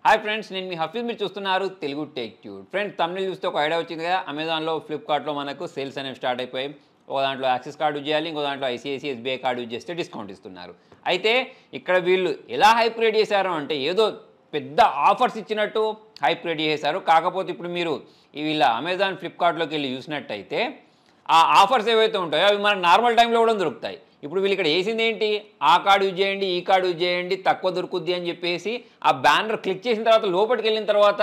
Hi friends, నేను మీ హఫీజ్. మీరు చూస్తున్నారు తెలుగు టెక్ ట్యూబ్. ఫ్రెండ్స్, తమిళ చూస్తే ఒక ఐడియా వచ్చింది కదా. అమెజాన్లో, ఫ్లిప్కార్ట్లో మనకు సేల్స్ అనేవి స్టార్ట్ అయిపోయాయి. ఒక దాంట్లో యాక్సిస్ కార్డు యూజ్ చేయాలి, ఇంకో దాంట్లో ఐసిఐసిఐ ఎస్బీఐ కార్డు యూజ్ చేస్తే డిస్కౌంట్ ఇస్తున్నారు. అయితే ఇక్కడ వీళ్ళు ఎలా హైప్ క్రియేట్ చేశారు అంటే ఏదో పెద్ద ఆఫర్స్ ఇచ్చినట్టు హైప్ క్రియేట్ చేశారు. కాకపోతే ఇప్పుడు మీరు వీళ్ళ అమెజాన్, ఫ్లిప్కార్ట్లోకి వెళ్ళి చూసినట్టయితే ఆ ఆఫర్స్ ఏవైతే ఉంటాయో అవి మనకు నార్మల్ టైంలో కూడా దొరుకుతాయి. ఇప్పుడు వీళ్ళు ఇక్కడ వేసింది ఏంటి, ఆ కార్డు యూజ్ చేయండి, ఈ కార్డు యూజ్ చేయండి, తక్కువ దొరుకుద్ది అని చెప్పేసి ఆ బ్యానర్ క్లిక్ చేసిన తర్వాత లోపలికి వెళ్ళిన తర్వాత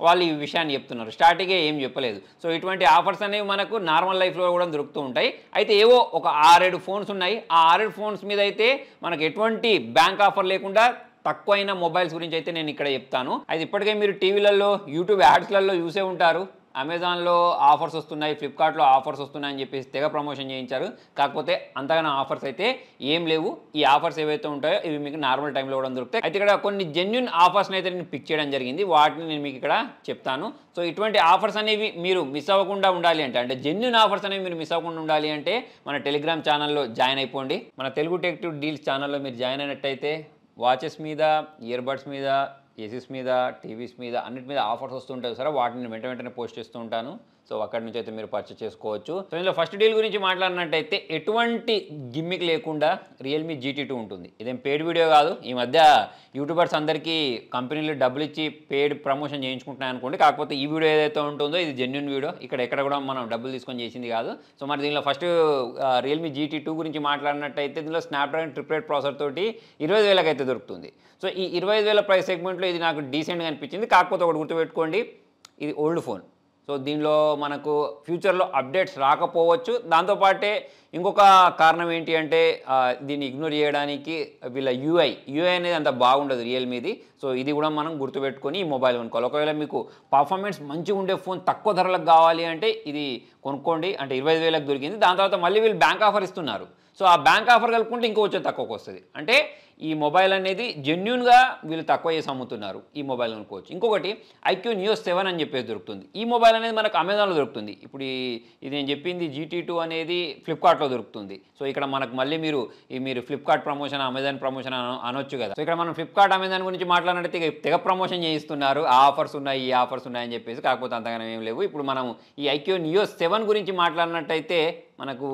వాళ్ళు ఈ విషయాన్ని చెప్తున్నారు. స్టార్టింగే ఏం చెప్పలేదు. సో ఇటువంటి ఆఫర్స్ అనేవి మనకు నార్మల్ లైఫ్లో కూడా దొరుకుతూ ఉంటాయి. అయితే ఏవో ఒక 6-7 ఫోన్స్ ఉన్నాయి. ఆ 6-7 ఫోన్స్ మీద అయితే మనకు ఎటువంటి బ్యాంక్ ఆఫర్ లేకుండా తక్కువైన మొబైల్స్ గురించి అయితే నేను ఇక్కడ చెప్తాను. అయితే ఇప్పటికే మీరు టీవీలలో, యూట్యూబ్ యాడ్స్లలో చూసే ఉంటారు. అమెజాన్లో ఆఫర్స్ వస్తున్నాయి, ఫ్లిప్కార్ట్లో ఆఫర్స్ వస్తున్నాయి అని చెప్పేసి తెగ ప్రమోషన్ చేయించారు. కాకపోతే అంతగానో ఆఫర్స్ అయితే ఏం లేవు. ఈ ఆఫర్స్ ఏవైతే ఉంటాయో ఇవి మీకు నార్మల్ టైంలో కూడా దొరుకుతాయి. అయితే ఇక్కడ కొన్ని జెన్యూన్ ఆఫర్స్ని అయితే నేను పిక్ చేయడం జరిగింది. వాటిని నేను మీకు ఇక్కడ చెప్తాను. సో ఇటువంటి ఆఫర్స్ అనేవి మీరు మిస్ అవ్వకుండా ఉండాలి అంటే జెన్యూన్ ఆఫర్స్ అనేవి మీరు మిస్ అవ్వకుండా ఉండాలి అంటే మన టెలిగ్రామ్ ఛానల్లో జాయిన్ అయిపోండి. మన తెలుగు టెక్ డీల్స్ ఛానల్లో మీరు జాయిన్ అయినట్టయితే వాచెస్ మీద, ఇయర్బడ్స్ మీద, ఏసీస్ మీద, టీవీస్ మీద, అన్నిటి మీద ఆఫర్స్ వస్తుంటాయి సార్. వాటిని వెంటనే పోస్ట్ చేస్తూ ఉంటాను. సో అక్కడి నుంచి అయితే మీరు పర్చేస్ చేసుకోవచ్చు. సో ఇందులో ఫస్ట్ డీల్ గురించి మాట్లాడినట్టయితే ఎటువంటి గిమ్మిక్ లేకుండా రియల్మీ GT2 ఉంటుంది. ఇదేం పెయిడ్ వీడియో కాదు. ఈ మధ్య యూట్యూబర్స్ అందరికీ కంపెనీలు డబ్బులు ఇచ్చి పెయిడ్ ప్రమోషన్ చేయించుకుంటున్నాయి అనుకోండి. కాకపోతే ఈ వీడియో ఏదైతే ఉంటుందో ఇది జెన్యూన్ వీడియో. ఎక్కడ కూడా మనం డబ్బులు తీసుకొని చేసింది కాదు. సో మరి దీనిలో ఫస్ట్ రియల్మీ GT2 గురించి మాట్లాడినట్టయితే దీనిలో స్నాప్డ్రాగన్ 888 ప్రాసెసర్ తోటి 20,000 అయితే దొరుకుతుంది. సో ఈ 25,000 ప్రైస్ సెగ్మెంట్లో ఇది నాకు డీసెంట్గా అనిపించింది. కాకపోతే ఒకటి గుర్తుపెట్టుకోండి, ఇది ఓల్డ్ ఫోన్. సో దీనిలో మనకు ఫ్యూచర్లో అప్డేట్స్ రాకపోవచ్చు. దాంతోపాటే ఇంకొక కారణం ఏంటి అంటే దీన్ని ఇగ్నోర్ చేయడానికి వీళ్ళ యూఐ అనేది అంత బాగుండదు రియల్మీది. సో ఇది కూడా మనం గుర్తుపెట్టుకొని ఈ మొబైల్ కొనుక్కోవాలి. ఒకవేళ మీకు పర్ఫార్మెన్స్ మంచిగా ఉండే ఫోన్ తక్కువ ధరలకు కావాలి అంటే ఇది కొనుక్కోండి. అంటే 25,000 దొరికింది. దాని తర్వాత మళ్ళీ వీళ్ళు బ్యాంక్ ఆఫర్ ఇస్తున్నారు. సో ఆ బ్యాంక్ ఆఫర్ కలుపుకుంటే ఇంకో వచ్చే తక్కువకి వస్తుంది. అంటే ఈ మొబైల్ అనేది జెన్యూన్గా వీళ్ళు తక్కువ చేసి అమ్ముతున్నారు. ఈ మొబైల్ కొనుక్కోవచ్చు. ఇంకొకటి iQOO Neo 7 అని చెప్పేసి దొరుకుతుంది. ఈ మొబైల్ అనేది మనకు అమెజాన్లో దొరుకుతుంది. ఇప్పుడు ఇది నేను చెప్పింది GT2 అనేది ఫ్లిప్కార్ట్లో దొరుకుతుంది. సో ఇక్కడ మనకు మళ్ళీ మీరు ఫ్లిప్కార్ట్ ప్రమోషన్, అమెజాన్ ప్రమోషన్ అనొచ్చు కదా. సో ఇక్కడ మనం ఫ్లిప్కార్ట్, అమెజాన్ గురించి మాట్లాడినట్టు తెగ ప్రమోషన్ చేయిస్తున్నారు. ఆ ఆఫర్స్ ఉన్నాయి, ఈ ఆఫర్స్ ఉన్నాయని చెప్పేసి. కాకపోతే అంతగానే ఏం లేవు. ఇప్పుడు మనం ఈ iQOO Neo 7 గురించి మాట్లాడినట్టయితే మనకు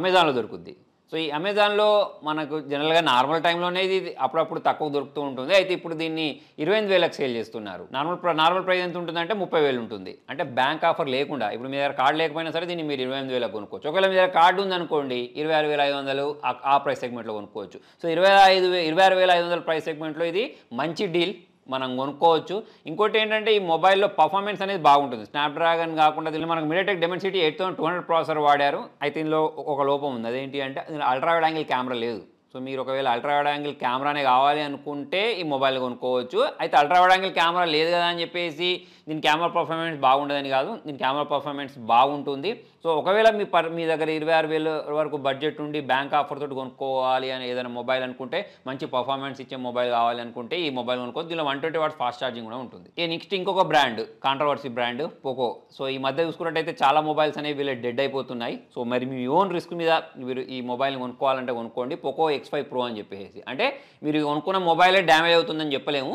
అమెజాన్లో దొరుకుద్ది. సో ఈ అమెజాన్లో మనకు జనరల్గా నార్మల్ టైంలోనే ఇది అప్పుడప్పుడు తక్కువ దొరుకుతూ ఉంటుంది. అయితే ఇప్పుడు దీన్ని 28,000కి సేల్ చేస్తున్నారు. నార్మల్ ప్రైస్ ఎంత ఉంటుందంటే 30,000 ఉంటుంది. అంటే బ్యాంక్ ఆఫర్ లేకుండా. ఇప్పుడు మీ దగ్గర కార్డు లేకపోయినా సరే దీన్ని మీరు 28,000 కొనుక్కోవచ్చు. ఒకవేళ మీ దగ్గర కార్డు ఉందనుకోండి 26,500 ఆ ప్రైస్ సెగ్మెంట్లో కొనుక్కోవచ్చు. సో 26,500 ప్రైస్ సెగ్మెంట్లో ఇది మంచి డీల్, మనం కొనుక్కోవచ్చు. ఇంకోటి ఏంటంటే ఈ మొబైల్లో పర్ఫార్మెన్స్ అనేది బాగుంటుంది. స్నాప్డ్రాగన్ కాకుండా దీనిలో మనకు మీడియాటెక్ డెమెన్సిటీ 8200 ప్రాసెసర్ వాడారు. అయితే ఇందులో ఒక లోపం ఉంది. అదేంటి అంటే అల్ట్రా వైడ్ యాంగిల్ కెమెరా లేదు. సో మీరు ఒకవేళ అల్ట్రా వైడ్ యాంగిల్ కెమెరానే కావాలి అనుకుంటే ఈ మొబైల్ కొనుక్కోవచ్చు. అయితే అల్ట్రా వైడ్ యాంగిల్ కెమెరా లేదు కదా అని చెప్పేసి దీని కెమెరా పర్ఫార్మెన్స్ బాగుండదని కాదు. దీని కెమెరా పర్ఫార్మెన్స్ బాగుంటుంది. సో ఒకవేళ మీ దగ్గర 26,000 వరకు బడ్జెట్ ఉండి బ్యాంక్ ఆఫర్ తోటి కొనుక్కోవాలి అని ఏదైనా మొబైల్ అనుకుంటే, మంచి పర్ఫార్మెన్స్ ఇచ్చే మొబైల్ కావాలి అనుకుంటే ఈ మొబైల్ కొనుక్కోవచ్చు. దీనిలో 120 వాట్స్ ఫాస్ట్ ఛార్జింగ్ కూడా ఉంటుంది. నెక్స్ట్ ఇంకొక brand, controversy brand Poco. So ఈ మధ్య చూసుకున్నట్టయితే చాలా మొబైల్స్ అనేవి వీళ్ళు డెడ్ అయిపోతున్నాయి. సో మరి మీ ఓన్ రిస్క్ మీద మీరు ఈ మొబైల్ని కొనుక్కోవాలంటే కొనుక్కోండి. పోకో X5 Pro అని చెప్పేసి. అంటే మీరు కొనుక్కున్న మొబైలే డ్యామేజ్ అవుతుందని చెప్పలేము.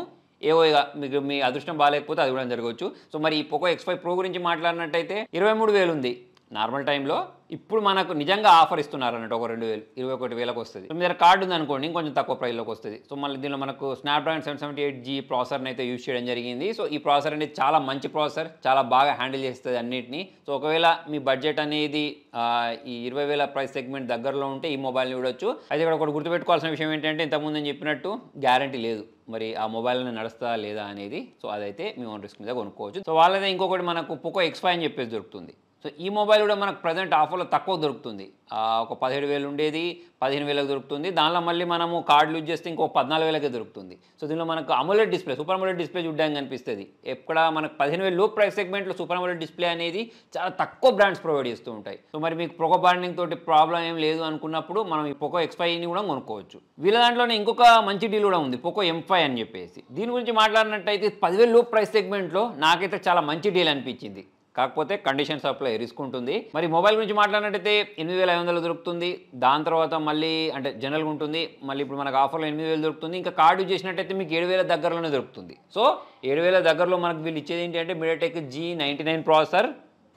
ఏవో ఇక మీకు మీ అదృష్టం బాగాలేకపోతే అది కూడా జరగవచ్చు. సో మరి ఈ పోకో X5 Pro గురించి మాట్లాడినట్టయితే 23,000 ఉంది నార్మల్ టైంలో. ఇప్పుడు మనకు నిజంగా ఆఫర్ ఇస్తున్నారు అన్నట్టు ఒక 2,000, 21,000కి వస్తుంది. మీ దగ్గర కార్డు ఉంది అనుకోండి ఇంకొంచెం తక్కువ ప్రైస్లోకి వస్తుంది. సో మళ్ళీ దీనిలో మనకు స్నాప్డ్రాగన్ 778G ప్రాసెసర్ని అయితే యూజ్ చేయడం జరిగింది. సో ఈ ప్రాసెసర్ అనేది చాలా మంచి ప్రాసెసర్, చాలా బాగా హ్యాండిల్ చేస్తుంది అన్నిటిని. సో ఒకవేళ మీ బడ్జెట్ అనేది ఈ 20,000 ప్రైస్ సెగ్మెంట్ దగ్గరలో ఉంటే ఈ మొబైల్ని చూడొచ్చు. అయితే ఇక్కడ ఒకటి గుర్తుపెట్టుకోవాల్సిన విషయం ఏంటంటే ఇంతకుముందు నేను చెప్పినట్టు గ్యారంటీ లేదు మరి ఆ మొబైల్ నడుస్తుందా లేదా అనేది. సో అదైతే మీ ఓన్ రిస్క్ మీద కొనుక్కోవచ్చు. సో వాళ్ళదే ఇంకొకటి మనకు పోకో X5 అని చెప్పేసి దొరుకుతుంది. సో ఈ మొబైల్ కూడా మనకు ప్రజెంట్ ఆఫర్లో తక్కువ దొరుకుతుంది. ఒక 17,000 ఉండేది 15,000కి దొరుకుతుంది. దానిలో మళ్ళీ మనము కార్డులు యూజ్ చేస్తే ఇంకో 14,000కే దొరుకుతుంది. సో దీనిలో మనకు AMOLED display, super AMOLED display చూడడానికి కనిపిస్తుంది. ఎక్కడ మనకు 15,000 లో ప్రైస్ సెగ్మెంట్లో సూపర్ అమోలెడ్ డిస్ప్లే అనేది చాలా తక్కువ బ్రాండ్స్ ప్రొవైడ్ చేస్తూ ఉంటాయి. సో మరి మీకు పోకో బ్రాండింగ్ తోటి ప్రాబ్లం ఏం లేదు అనుకున్నప్పుడు మనం ఈ పోకో X5ని కూడా కొనుక్కోవచ్చు. వీళ్ళ దాంట్లోనే ఇంకొక మంచి డీల్ కూడా ఉంది, పోకో M5 అని చెప్పేసి. దీని గురించి మాట్లాడినట్టయితే 10,000 లో ప్రైస్ సెగ్మెంట్లో నాకైతే చాలా మంచి డీల్ అనిపించింది. కాకపోతే కండిషన్స్ అప్లై రిస్క్ ఉంటుంది. మరి మొబైల్ గురించి మాట్లాడినట్టయితే 8500 దొరుకుతుంది. దాని తర్వాత మళ్ళీ అంటే జనరల్గా ఉంటుంది. మళ్ళీ ఇప్పుడు మనకు ఆఫర్లో 8000 దొరుకుతుంది. ఇంకా కార్డు చేసినట్టయితే మీకు 7000 దగ్గరలోనే దొరుకుతుంది. సో 7000 దగ్గరలో మనకు వీళ్ళు ఇచ్చేది ఏంటంటే MediaTek G99 processor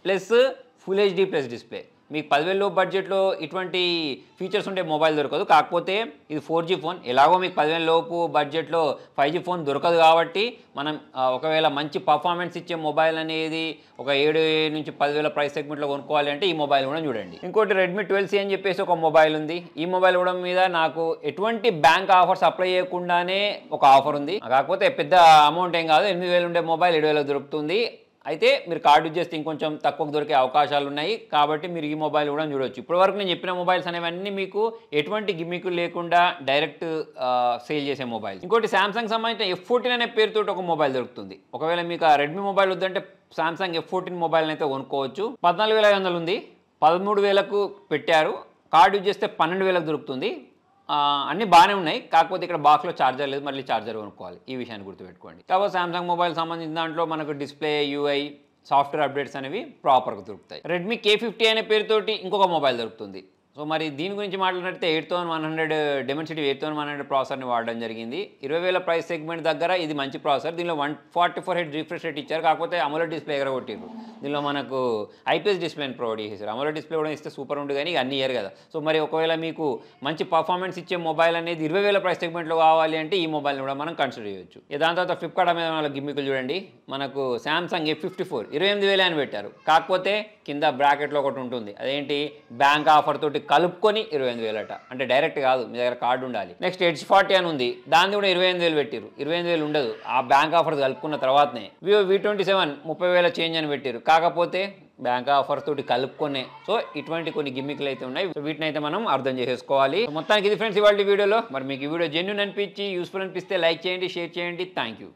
plus full HD plus display. మీకు 10,000 లోపు బడ్జెట్లో ఇటువంటి ఫీచర్స్ ఉంటే మొబైల్ దొరకదు. కాకపోతే ఇది 4G ఫోన్. ఎలాగో మీకు 10,000 లోపు బడ్జెట్లో 5G ఫోన్ దొరకదు కాబట్టి మనం ఒకవేళ మంచి పర్ఫార్మెన్స్ ఇచ్చే మొబైల్ అనేది ఒక 7 నుంచి 10,000 ప్రైస్ సెగ్మెంట్లో కొనుక్కోవాలి అంటే ఈ మొబైల్ కూడా చూడండి. ఇంకోటి రెడ్మీ 12C అని చెప్పేసి ఒక మొబైల్ ఉంది. ఈ మొబైల్ కూడా మీద నాకు ఎటువంటి బ్యాంక్ ఆఫర్స్ అప్లై చేయకుండానే ఒక ఆఫర్ ఉంది. కాకపోతే పెద్ద అమౌంట్ ఏం కాదు. 8,000 ఉండే మొబైల్ 7,000 దొరుకుతుంది. అయితే మీరు కార్డు చేస్తే ఇంకొంచెం తక్కువకు దొరికే అవకాశాలు ఉన్నాయి కాబట్టి మీరు ఈ మొబైల్ కూడా చూడవచ్చు. ఇప్పటివరకు నేను చెప్పిన మొబైల్స్ అనేవన్నీ మీకు ఎటువంటి గిమ్మికులు లేకుండా డైరెక్ట్ సేల్ చేసే మొబైల్. ఇంకోటి శాంసంగ్ సంబంధించిన F14 అనే పేరుతో ఒక మొబైల్ దొరుకుతుంది. ఒకవేళ మీకు ఆ రెడ్మీ మొబైల్ వద్దంటే శాంసంగ్ F14 మొబైల్ని అయితే కొనుక్కోవచ్చు. 14,500 ఉంది. 13,000కు పెట్టారు. కార్డు యూజ్ చేస్తే 12,000కు దొరుకుతుంది. అన్నీ బాగానే ఉన్నాయి. కాకపోతే ఇక్కడ బాక్స్లో ఛార్జర్ లేదు. మళ్ళీ ఛార్జర్ కొనుక్కోవాలి. ఈ విషయాన్ని గుర్తుపెట్టుకోండి. కాబట్టి శాంసంగ్ మొబైల్ సంబంధించిన దాంట్లో మనకు డిస్ప్లే, UI, సాఫ్ట్వేర్ అప్డేట్స్ అనేవి ప్రాపర్గా దొరుకుతాయి. రెడ్మీ K50 అనే పేరుతోటి ఇంకొక మొబైల్ దొరుకుతుంది. సో మరి దీని గురించి మాట్లాడితే 8100 డెమెన్సిటీ 8100 ప్రాసెసర్ని వాడడం జరిగింది. 20,000 ప్రైస్ సెగ్మెంట్ దగ్గర ఇది మంచి ప్రాసెసర్. దీనిలో 144 హెర్ట్జ్ రిఫ్రెష్ రేట్ ఇచ్చారు. కాకపోతే అమోలెడ్ డిస్ప్లే ఎగరగొట్టారు. దీనిలో మనకు IPS డిస్ప్లేని ప్రొవైడ్ చేశారు. అమోలెడ్ డిస్ప్లే కూడా ఇస్తే సూపర్ ఉంది కానీ అన్ని ఇయర్ కదా. సో మరి ఒకవేళ మీకు మంచి పర్ఫార్మెన్స్ ఇచ్చే మొబైల్ అనేది 20,000 ప్రైస్ సెగ్మెంట్లో కావాలి అంటే ఈ మొబైల్ని కూడా మనం కన్సిడర్ చేయొచ్చు. దాని తర్వాత ఫ్లిప్కార్ట్ అమెజాన్ గిమ్మికులు చూడండి. మనకు శాంసంగ్ F54 28,000 అని పెట్టారు. కాకపోతే కింద బ్రాకెట్లో ఒకటి ఉంటుంది. అదేంటి బ్యాంక్ ఆఫర్ తోటి కలుపుకొని 28,000 అట. అంటే డైరెక్ట్ కాదు, మీ దగ్గర కార్డు ఉండాలి. నెక్స్ట్ H40 అని ఉంది. దాన్ని కూడా 28,000 పెట్టారు. 28,000 ఉండదు. ఆ బ్యాంక్ ఆఫర్ కలుపుకున్న తర్వాతనే. Vivo V27 30,000 చేంజ్ అని పెట్టారు. కాకపోతే బ్యాంక్ ఆఫర్ తోటి కలుపుకొనే. సో ఇటువంటి కొన్ని గిమ్మిక్లు అయితే ఉన్నాయి. సో వీటిని అయితే మనం అర్థం చేసేసుకోవాలి. మొత్తానికి ఇది ఫ్రెండ్స్ ఇవాళ వీడియోలో. మరి మీకు ఈ వీడియో జెన్యూన్ అనిపించి యూస్ఫుల్ అనిపిస్తే లైక్ చేయండి, షేర్ చేయండి. Thank you.